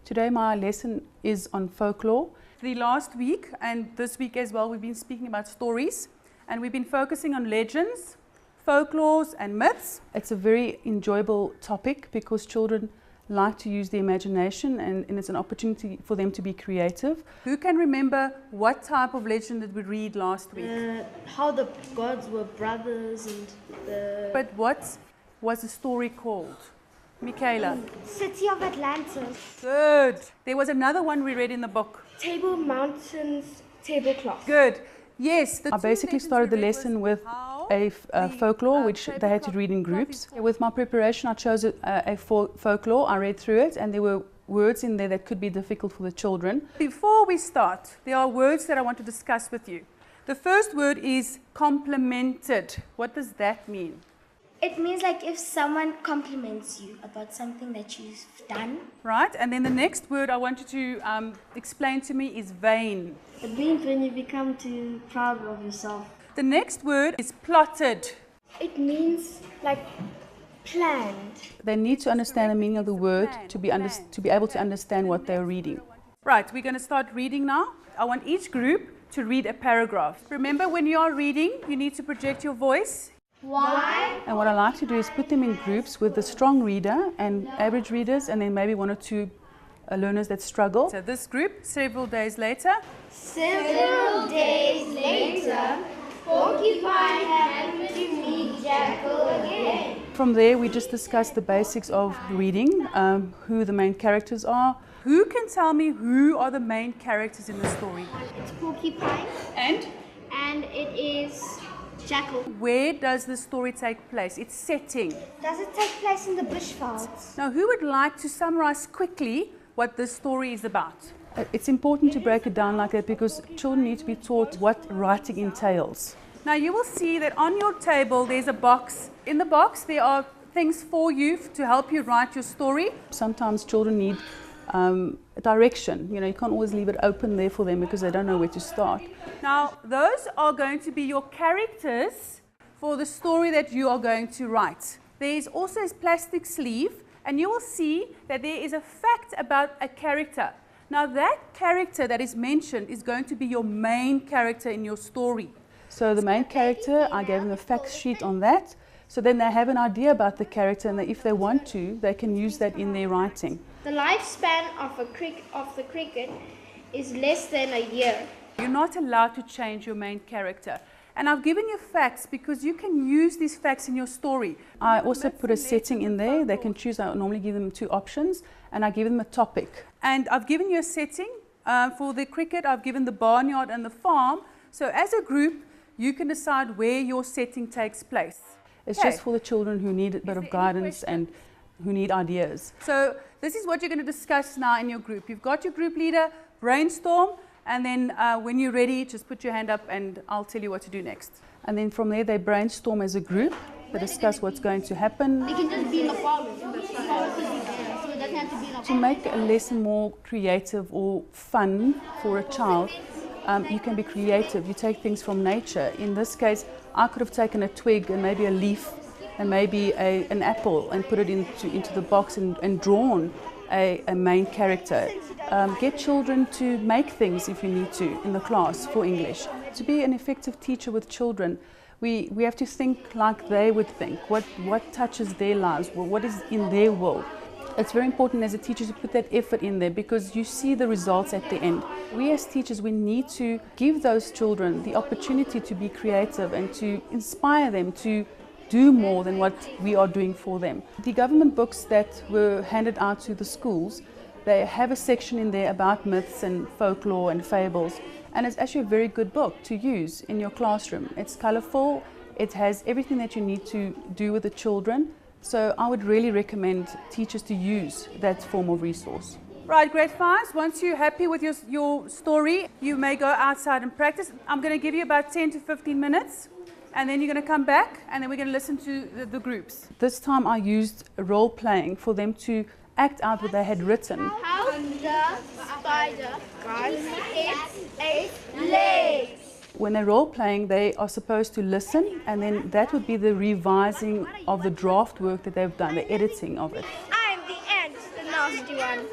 Today my lesson is on folklore. The last week and this week as well, we've been speaking about stories, and we've been focusing on legends, folklores and myths. It's a very enjoyable topic because children like to use the imagination, and it's an opportunity for them to be creative. Who can remember what type of legend did we read last week? How the gods were brothers and the... But what was the story called? Michaela? City of Atlantis. Good. There was another one we read in the book. Table Mountains, tablecloth. Good. Yes. I basically started the lesson with a folklore which they had to read in groups. With my preparation, I chose a folklore. I read through it, and there were words in there that could be difficult for the children. Before we start, there are words that I want to discuss with you. The first word is complimented. What does that mean? It means like if someone compliments you about something that you've done. Right, and then the next word I want you to explain to me is vain. It means when you become too proud of yourself. The next word is plotted. It means like planned. They need to understand the meaning of the word to be able to understand what they're reading. Right, we're going to start reading now. I want each group to read a paragraph. Remember, when you are reading, you need to project your voice. Why? And what I like to do is put them in groups with the strong reader and average readers, and then maybe one or two learners that struggle. So this group, several days later. Several days later, Porcupine happened to meet Jackal again. From there, we just discussed the basics of reading, who the main characters are. Who can tell me who are the main characters in the story? It's Porcupine. And it is Jackal. Where does the story take place? Its setting. Does it take place in the bushvelds? Now, who would like to summarize quickly what this story is about? It's important to break it down like that because children need to be taught what writing entails. Now, you will see that on your table there's a box. In the box there are things for you to help you write your story. Sometimes children need direction. You know, you can't always leave it open there for them because they don't know where to start. Now, those are going to be your characters for the story that you are going to write. There is also a plastic sleeve, and you will see that there is a fact about a character. Now, that character that is mentioned is going to be your main character in your story. So the main character, I gave them a fact sheet on that, so then they have an idea about the character, and if they want to, they can use that in their writing. The lifespan of the cricket is less than a year. You're not allowed to change your main character. And I've given you facts because you can use these facts in your story. I also put a setting in there. They can choose. I normally give them two options, and I give them a topic. And I've given you a setting. For the cricket, I've given the barnyard and the farm. So as a group, you can decide where your setting takes place. It's just for the children who need a bit of guidance and who need ideas. So this is what you're going to discuss now in your group. You've got your group leader, brainstorm, and then when you're ready, just put your hand up and I'll tell you what to do next. And then from there, they brainstorm as a group. They discuss what's going to happen. It can just be in the farm. So it doesn't have to be in the To make a lesson more creative or fun for a child, you can be creative. You take things from nature. In this case, I could have taken a twig and maybe a leaf and maybe an apple and put it into the box and drawn a main character. Get children to make things if you need to in the class for English. To be an effective teacher with children, we have to think like they would think. What touches their lives? What is in their world? It's very important as a teacher to put that effort in there because you see the results at the end. We as teachers, we need to give those children the opportunity to be creative and to inspire them to do more than what we are doing for them. The government books that were handed out to the schools, they have a section in there about myths and folklore and fables. And it's actually a very good book to use in your classroom. It's colorful, it has everything that you need to do with the children. So I would really recommend teachers to use that form of resource. Right, grade 5s, once you're happy with your story, you may go outside and practice. I'm going to give you about 10 to 15 minutes, and then you're going to come back, and then we're going to listen to the groups. This time I used role playing for them to act out what they had written. How the spider got its 8 legs. When they're role playing, they are supposed to listen, and then that would be the revising of the draft work that they've done, the editing of it. I'm the ant, the nasty one.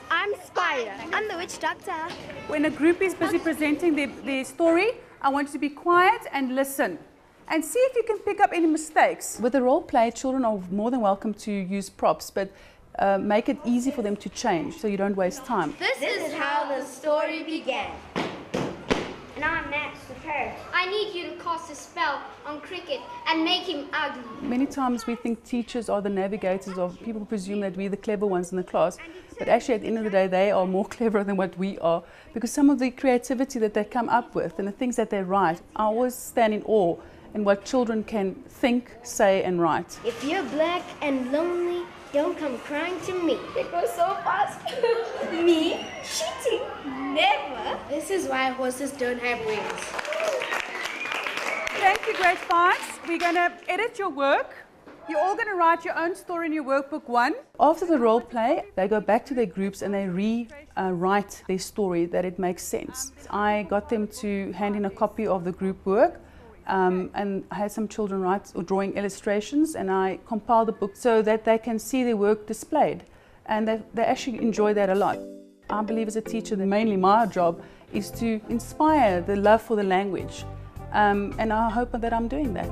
I'm fire. I'm the witch doctor. When a group is busy presenting their story, I want you to be quiet and listen. And see if you can pick up any mistakes. With the role play, children are more than welcome to use props, but make it easy for them to change so you don't waste time. This is how the story began. Now I'm next with her. I need you to cast a spell on Cricket and make him ugly. Many times we think teachers are the navigators of, people presume that we're the clever ones in the class, but actually at the end of the day they are more clever than what we are, because some of the creativity that they come up with and the things that they write, I always stand in awe in what children can think, say and write. If you're black and lonely, don't come crying to me. It goes so fast. Me? Cheating? Never. This is why horses don't have wings. Thank you, grade 5s. We're going to edit your work. You're all going to write your own story in your workbook 1. After the role play, they go back to their groups and they rewrite their story that it makes sense. I got them to hand in a copy of the group work. And I had some children write or drawing illustrations, and I compiled the book so that they can see their work displayed, and they actually enjoy that a lot. I believe as a teacher that mainly my job is to inspire the love for the language, and I hope that I'm doing that.